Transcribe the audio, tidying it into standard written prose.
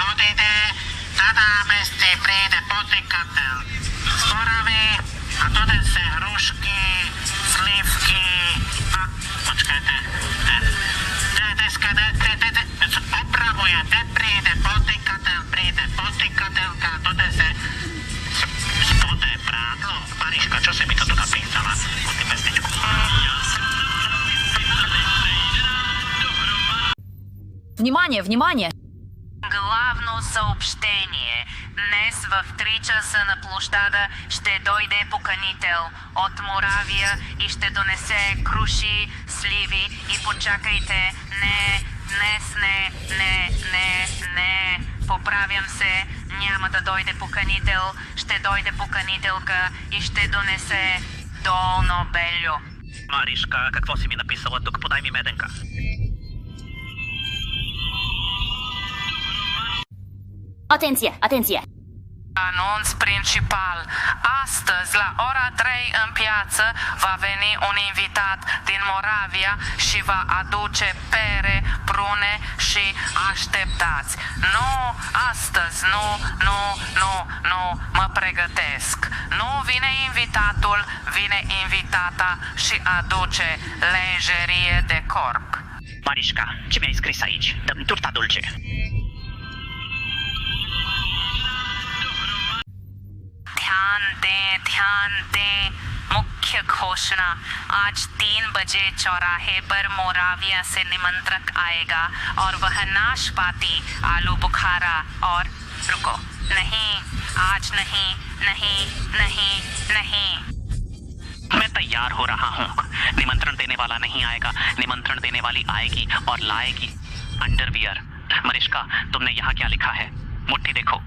odejdę, nadamy stypry potykatę. Sporawy, a to te hruszki, sliwki, a, poczekaj, opravuję, pride potykatelka, to te se spodne prádlo. Mariška, čo si mi to tu napísala o ty pestečku? Внимание, внимание! Главно съобщение. Днес в 3 часа на площада ще дойде поканител от Моравия и ще донесе круши, сливи и почакайте. Не. Поправям се. Няма да дойде поканител. Ще дойде поканителка и ще донесе долно бельо. Маришка, какво си ми написала тук? Подай ми меденка. Atenție, atenție! Anunț principal. Astăzi, la ora 3 în piață, va veni un invitat din Moravia și va aduce pere, prune și așteptați. Nu, astăzi, nu, mă pregătesc. Nu vine invitatul, vine invitata și aduce lejerie de corp. Marișca, ce mi-ai scris aici? Dă-mi turta dulce. ध्यान दें मुख्य घोषणा आज 3 बजे चौराहे पर मोराविया से निमंत्रक आएगा और वह नाशपाती आलू बुखारा और रुको नहीं आज नहीं मैं तैयार हो रहा हूँ। निमंत्रण देने वाला नहीं आएगा, निमंत्रण देने वाली आएगी और लाएगी अंडरवियर। मरिश्का, तुमने यहाँ क्या लिखा है? मुट्ठी देखो।